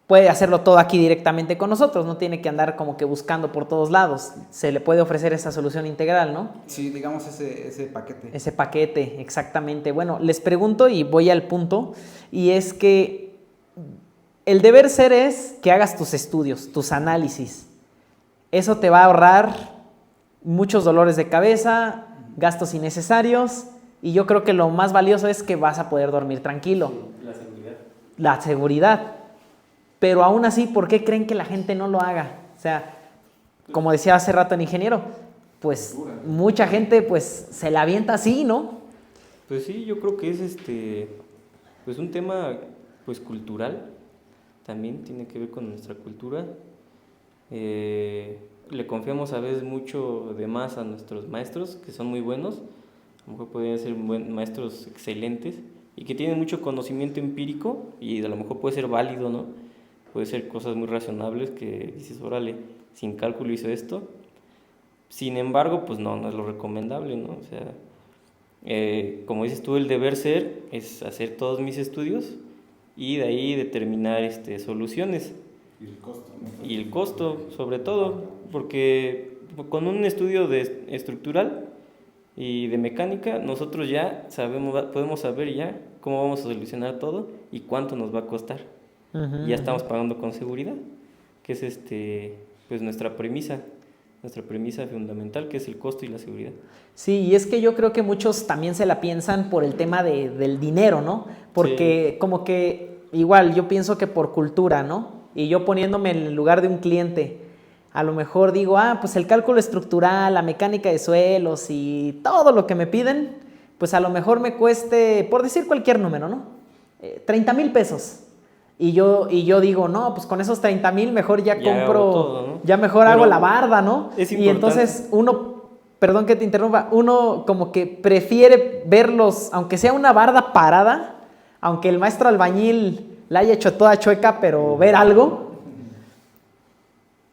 puede hacerlo todo aquí directamente con nosotros, no tiene que andar como que buscando por todos lados. Se le puede ofrecer esa solución integral, ¿no? Sí, digamos ese paquete. Ese paquete, exactamente. Bueno, les pregunto y voy al punto, y es que el deber ser es que hagas tus estudios, tus análisis. Eso te va a ahorrar muchos dolores de cabeza, gastos innecesarios, y yo creo que lo más valioso es que vas a poder dormir tranquilo. La seguridad. La seguridad. Pero aún así, ¿por qué creen que la gente no lo haga? O sea, como decía hace rato el ingeniero, pues mucha gente pues se la avienta así, ¿no? Pues sí, yo creo que es pues un tema pues cultural, también tiene que ver con nuestra cultura. Le confiamos a veces mucho de más a nuestros maestros, que son muy buenos, a lo mejor podrían ser maestros excelentes y que tienen mucho conocimiento empírico y a lo mejor puede ser válido, ¿no? Puede ser cosas muy razonables que dices, órale, sin cálculo hizo esto. Sin embargo, pues no es lo recomendable, ¿no? O sea, como dices tú, el deber ser es hacer todos mis estudios y de ahí determinar soluciones. Y el costo. Y el costo, sobre todo, porque con un estudio estructural y de mecánica, nosotros ya podemos saber ya cómo vamos a solucionar todo y cuánto nos va a costar. Y ya estamos pagando con seguridad, que es pues nuestra premisa fundamental, que es el costo y la seguridad. Sí, y es que yo creo que muchos también se la piensan por el tema del dinero, ¿no? Porque sí, como que igual yo pienso que por cultura, ¿no? Y yo poniéndome en el lugar de un cliente, a lo mejor digo, pues el cálculo estructural, la mecánica de suelos y todo lo que me piden, pues a lo mejor me cueste, por decir cualquier número, ¿no? 30,000 pesos. Y yo digo, no, pues con esos 30,000 mejor ya compro, todo, ¿no? Ya mejor hago la barda, ¿no? Y entonces uno, perdón que te interrumpa, uno como que prefiere verlos, aunque sea una barda parada, aunque el maestro albañil la haya hecho toda chueca, pero ver algo,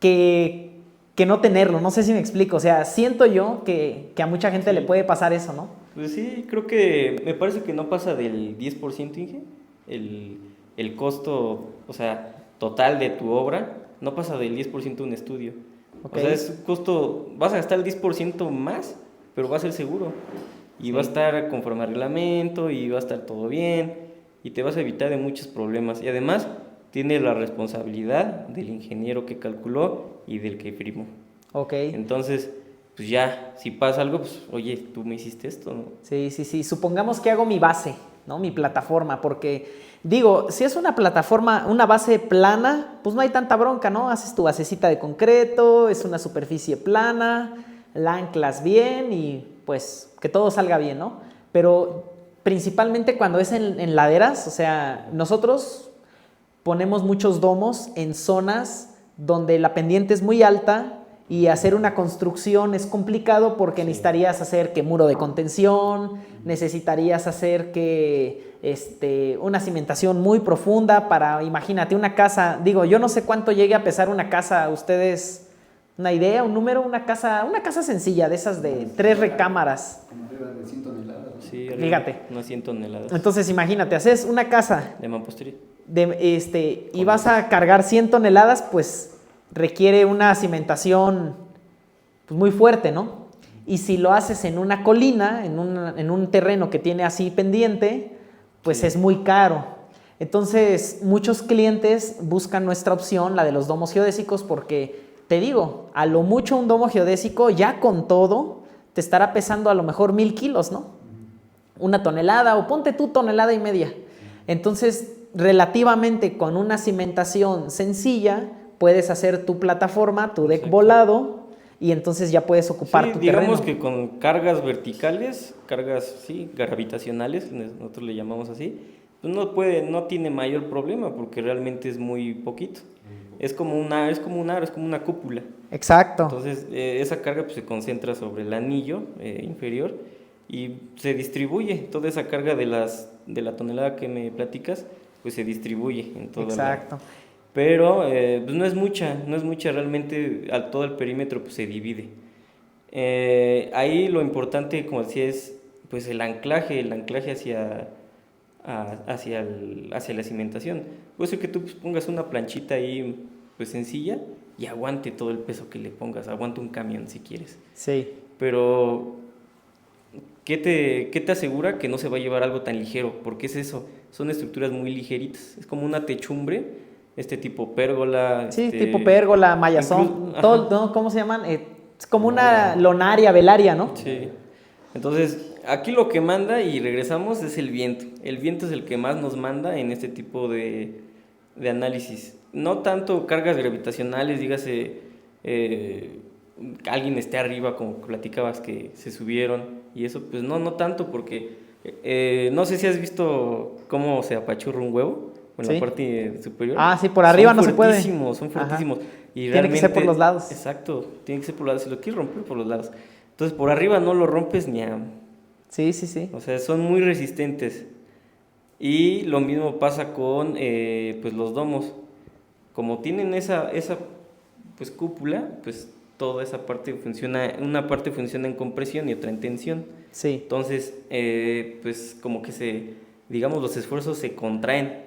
que no tenerlo. No sé si me explico. O sea, siento yo que a mucha gente le puede pasar eso, ¿no? Pues sí, creo que me parece que no pasa del 10%, Inge, el costo, o sea, total de tu obra, no pasa del 10% un estudio. Okay. O sea, es costo, vas a gastar el 10% más, pero va a ser seguro. Y va a estar conforme al reglamento, y va a estar todo bien, y te vas a evitar de muchos problemas. Y además, tiene la responsabilidad del ingeniero que calculó y del que firmó. Ok. Entonces, pues ya, si pasa algo, pues, oye, tú me hiciste esto, ¿no? Sí. Supongamos que hago mi base, ¿no? Mi plataforma, porque digo, si es una plataforma, una base plana, pues no hay tanta bronca, ¿no? Haces tu basecita de concreto, es una superficie plana, la anclas bien y pues que todo salga bien, ¿no? Pero principalmente cuando es en laderas, o sea, nosotros ponemos muchos domos en zonas donde la pendiente es muy alta y hacer una construcción es complicado porque Sí. necesitarías hacer que muro de contención, necesitarías hacer que una cimentación muy profunda para, imagínate, una casa, digo, yo no sé cuánto llegue a pesar una casa, ustedes, una idea, un número, una casa sencilla, de esas de 3 recámaras. Como arriba de 100 toneladas, ¿no? Sí, Fíjate. unas 100 toneladas Entonces, imagínate, haces una casa de mampostería. y vas a cargar 100 toneladas, pues requiere una cimentación pues, muy fuerte, ¿no? Y si lo haces en una colina, en un terreno que tiene así pendiente, pues Sí. es muy caro. Entonces, muchos clientes buscan nuestra opción, la de los domos geodésicos, porque, te digo, a lo mucho un domo geodésico, ya con todo, te estará pesando a lo mejor 1000 kilos, ¿no? 1 tonelada, o ponte tú 1,5 toneladas. Entonces, relativamente con una cimentación sencilla, puedes hacer tu plataforma, tu deck Exacto. volado, y entonces ya puedes ocupar Sí, tu digamos terreno. que con cargas verticales, cargas, sí, gravitacionales, nosotros le llamamos así, pues no tiene mayor problema porque realmente es muy poquito. Es como un aro, es como una cúpula. Exacto. Entonces, esa carga pues, se concentra sobre el anillo inferior y se distribuye. Toda esa carga de la tonelada que me platicas, pues se distribuye en toda Exacto. Pero pues no es mucha realmente, todo el perímetro pues se divide. Ahí lo importante, como decía, es pues el anclaje hacia la cimentación. Puede ser que tú pues, pongas una planchita ahí pues sencilla y aguante todo el peso que le pongas, aguante un camión si quieres. Sí. Pero, ¿qué te asegura que no se va a llevar algo tan ligero? Porque es eso, son estructuras muy ligeritas, es como una techumbre, tipo pérgola. Sí, tipo pérgola, mayazón, incluso- todo, ajá. ¿no? ¿Cómo se llaman? Es como una lonaria, velaria, ¿no? Sí. Entonces, aquí lo que manda, y regresamos, es el viento. El viento es el que más nos manda en este tipo de análisis. No tanto cargas gravitacionales, dígase, alguien esté arriba, como platicabas que se subieron, y eso, pues no tanto, porque no sé si has visto cómo se apachurra un huevo, en Sí. la parte superior. Ah, sí, por arriba no se puede. Son fuertísimos. Y Tiene que ser por realmente- los lados. Exacto, tiene que ser por los lados. Si lo quieres romper, por los lados. Entonces, por arriba no lo rompes ni a... Sí, sí, sí. O sea, son muy resistentes. Y lo mismo pasa con pues los domos. Como tienen esa pues cúpula, pues toda esa parte funciona, una parte funciona en compresión y otra en tensión. Sí. Entonces, pues como que digamos, los esfuerzos se contraen,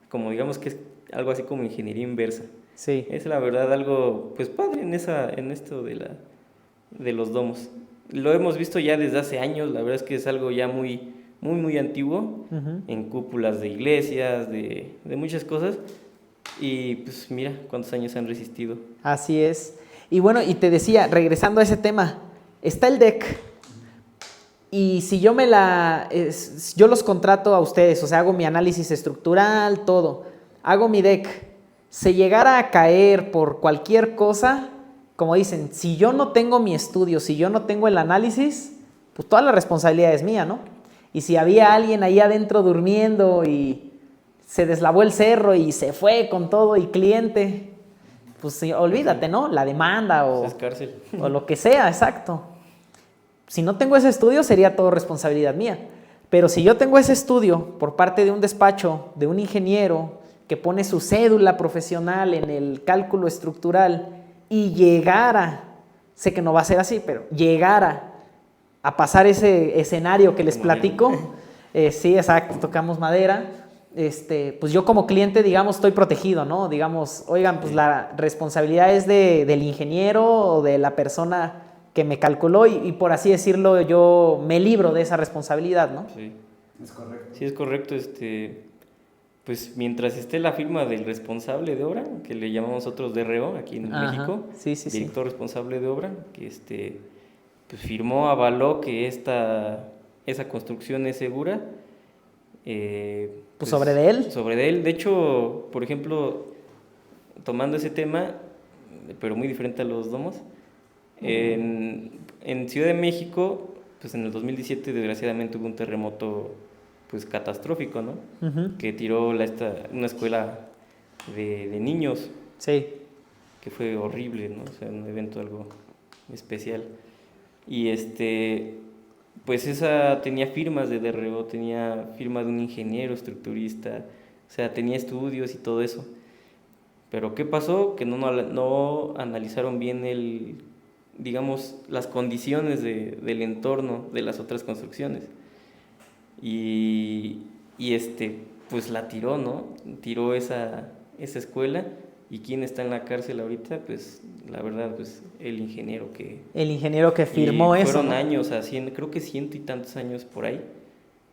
como digamos que es algo así como ingeniería inversa. Sí. Es la verdad algo, pues padre en esto de los domos. Lo hemos visto ya desde hace años, la verdad es que es algo ya muy, muy, muy antiguo, Ujú. en cúpulas de iglesias, de muchas cosas, y pues mira cuántos años han resistido. Así es. Y bueno, y te decía, regresando a ese tema, está el deck. Y si yo yo los contrato a ustedes, o sea, hago mi análisis estructural, todo, hago mi deck, se llegara a caer por cualquier cosa, como dicen, si yo no tengo mi estudio, si yo no tengo el análisis, pues toda la responsabilidad es mía, ¿no? Y si había alguien ahí adentro durmiendo y se deslavó el cerro y se fue con todo y cliente, pues sí, olvídate, ¿no? La demanda Pues es cárcel. o lo que sea, exacto. Si no tengo ese estudio, sería todo responsabilidad mía. Pero si yo tengo ese estudio por parte de un despacho, de un ingeniero, que pone su cédula profesional en el cálculo estructural y llegara, sé que no va a ser así, pero llegara a pasar ese escenario que les platico, sí, exacto, tocamos madera, pues yo como cliente, digamos, estoy protegido, ¿no? Digamos, oigan, pues la responsabilidad es del ingeniero o de la persona que me calculó y por así decirlo, yo me libro de esa responsabilidad, ¿no? Sí. Es correcto. Sí, es correcto, pues mientras esté la firma del responsable de obra, que le llamamos nosotros DRO aquí en Ajá, México, sí, sí, sí. director responsable de obra, que pues firmó, avaló que esa construcción es segura. Pues sobre de él. Sobre de él. De hecho, por ejemplo, tomando ese tema, pero muy diferente a los domos, en Ciudad de México, pues en el 2017 desgraciadamente hubo un terremoto pues catastrófico, ¿no? Ujú. Que tiró una escuela de niños, Sí, que fue horrible, ¿no? O sea, un evento algo especial. Y pues esa tenía firmas de DRO, tenía firma de un ingeniero estructurista, o sea, tenía estudios y todo eso. Pero ¿qué pasó? Que no analizaron bien digamos, las condiciones del entorno de las otras construcciones. Y, y pues la tiró, ¿no? Tiró esa escuela. ¿Y quién está en la cárcel ahorita? Pues la verdad, pues el ingeniero que... el ingeniero que Y firmó eso, fueron ¿no? años, creo que 100 y tantos años por ahí,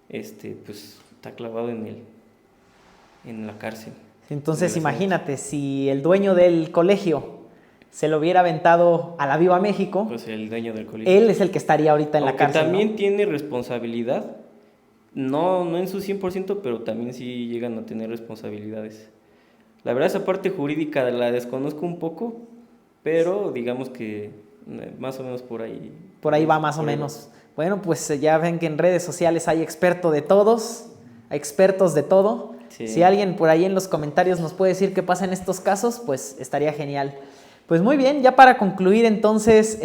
pues está clavado en la cárcel. Entonces Desgraciadamente. imagínate, si el dueño del colegio se lo hubiera aventado a la Viva México, Pues el dueño del colegio. él es el que estaría ahorita en la Aunque cárcel, también ¿no? tiene responsabilidad, no en su 100%, pero también sí llegan a tener responsabilidades. La verdad esa parte jurídica la desconozco un poco, pero digamos que más o menos por ahí. Por ahí va más o por ahí va. menos. Bueno, pues ya ven que en redes sociales hay experto de todos, expertos de todo. Sí. Si alguien por ahí en los comentarios nos puede decir qué pasa en estos casos, pues estaría genial. Pues muy bien, ya para concluir entonces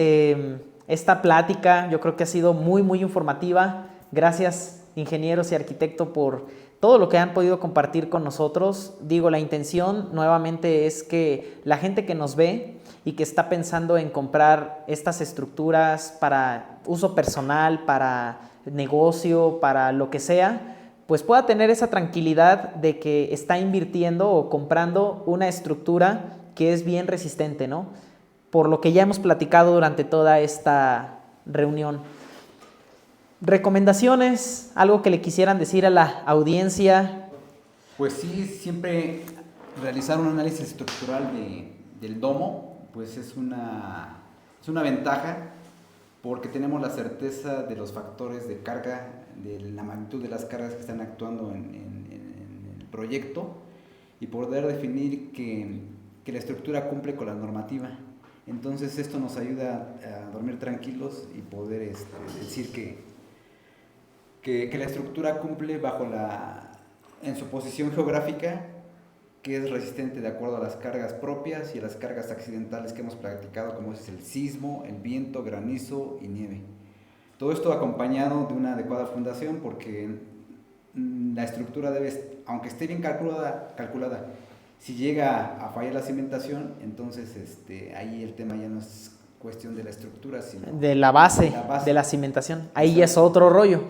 esta plática, yo creo que ha sido muy, muy informativa. Gracias, ingenieros y arquitecto, por todo lo que han podido compartir con nosotros. Digo, la intención nuevamente es que la gente que nos ve y que está pensando en comprar estas estructuras para uso personal, para negocio, para lo que sea, pues pueda tener esa tranquilidad de que está invirtiendo o comprando una estructura que es bien resistente, ¿no? Por lo que ya hemos platicado durante toda esta reunión. Recomendaciones, algo que le quisieran decir a la audiencia. Pues sí, siempre realizar un análisis estructural del domo, pues es una ventaja porque tenemos la certeza de los factores de carga, de la magnitud de las cargas que están actuando en el proyecto y poder definir que la estructura cumple con la normativa. Entonces esto nos ayuda a dormir tranquilos y poder decir que la estructura cumple en su posición geográfica, que es resistente de acuerdo a las cargas propias y a las cargas accidentales que hemos practicado, como es el sismo, el viento, granizo y nieve. Todo esto acompañado de una adecuada fundación, porque la estructura debe, aunque esté bien calculada, si llega a fallar la cimentación, entonces ahí el tema ya no es cuestión de la estructura, sino De la base, de la cimentación. Ahí ya es otro rollo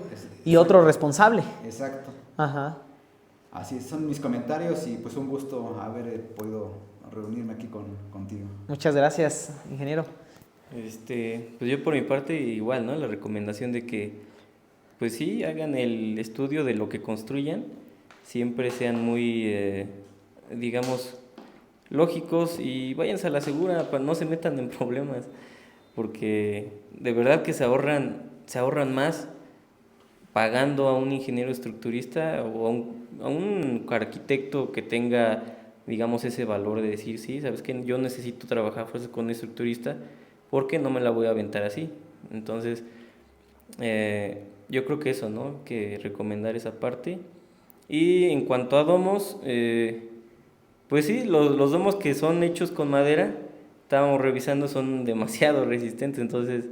y otro responsable. Exacto. Ajá. Así son mis comentarios y pues un gusto haber podido reunirme aquí contigo. Muchas gracias, ingeniero. Pues yo por mi parte igual, ¿no? La recomendación de que, pues sí, hagan el estudio de lo que construyan, siempre sean muy, digamos, lógicos y váyanse a la segura, no se metan en problemas, porque de verdad que se ahorran más pagando a un ingeniero estructurista o a un arquitecto que tenga, digamos, ese valor de decir, sí, sabes que yo necesito trabajar fuerza con un estructurista porque no me la voy a aventar así. Entonces, yo creo que eso, ¿no? Que recomendar esa parte. Y en cuanto a domos, pues sí, los domos que son hechos con madera, estábamos revisando, son demasiado resistentes, entonces,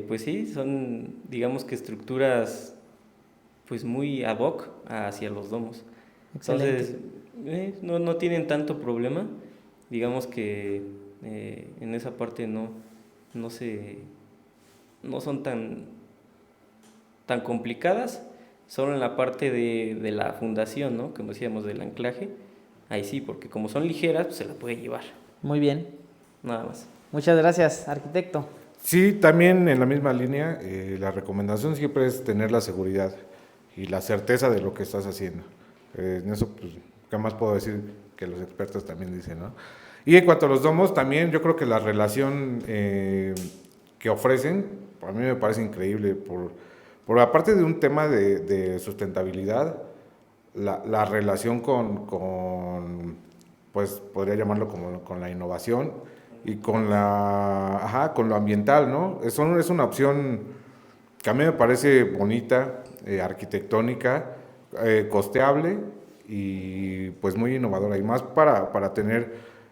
pues sí, son, digamos que estructuras, pues muy ad hoc hacia los domos. Excelente. Entonces, no tienen tanto problema, digamos que en esa parte no son tan complicadas, solo en la parte de la fundación, ¿no? Como decíamos, del anclaje, ahí sí, porque como son ligeras, pues se la puede llevar, Muy bien. nada más. Muchas gracias, arquitecto. Sí, también en la misma línea, la recomendación siempre es tener la seguridad y la certeza de lo que estás haciendo. En eso, pues, ¿qué más puedo decir que los expertos también dicen, ¿no? Y en cuanto a los domos, también yo creo que la relación que ofrecen, a mí me parece increíble, por aparte de un tema de sustentabilidad, la relación pues podría llamarlo como con la innovación y con lo ambiental, ¿no? Es una opción que a mí me parece bonita, arquitectónica, costeable y pues muy innovadora y más para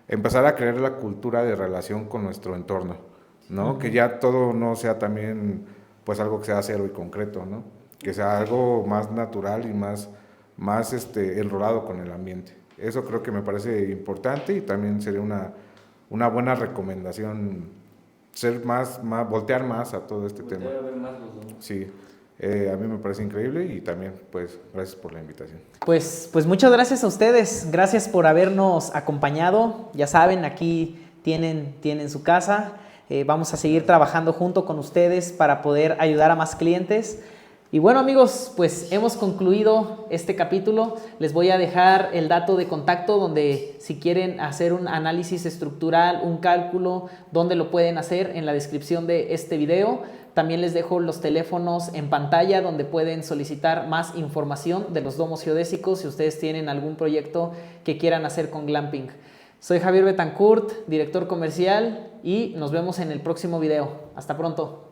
empezar a crear la cultura de relación con nuestro entorno, ¿no? Que ya todo no sea también pues algo que sea cero y concreto, ¿no? Que sea algo más natural y más enrolado con el ambiente. Eso creo que me parece importante y también sería una buena recomendación voltear más a todo este tema. A ver más los domos. Sí, a mí me parece increíble y también pues gracias por la invitación. Pues muchas gracias a ustedes, gracias por habernos acompañado. Ya saben, aquí tienen su casa. Vamos a seguir trabajando junto con ustedes para poder ayudar a más clientes. Y bueno, amigos, pues hemos concluido este capítulo. Les voy a dejar el dato de contacto donde si quieren hacer un análisis estructural, un cálculo, donde lo pueden hacer en la descripción de este video. También les dejo los teléfonos en pantalla donde pueden solicitar más información de los domos geodésicos si ustedes tienen algún proyecto que quieran hacer con glamping. Soy Javier Betancourt, director comercial, y nos vemos en el próximo video. Hasta pronto.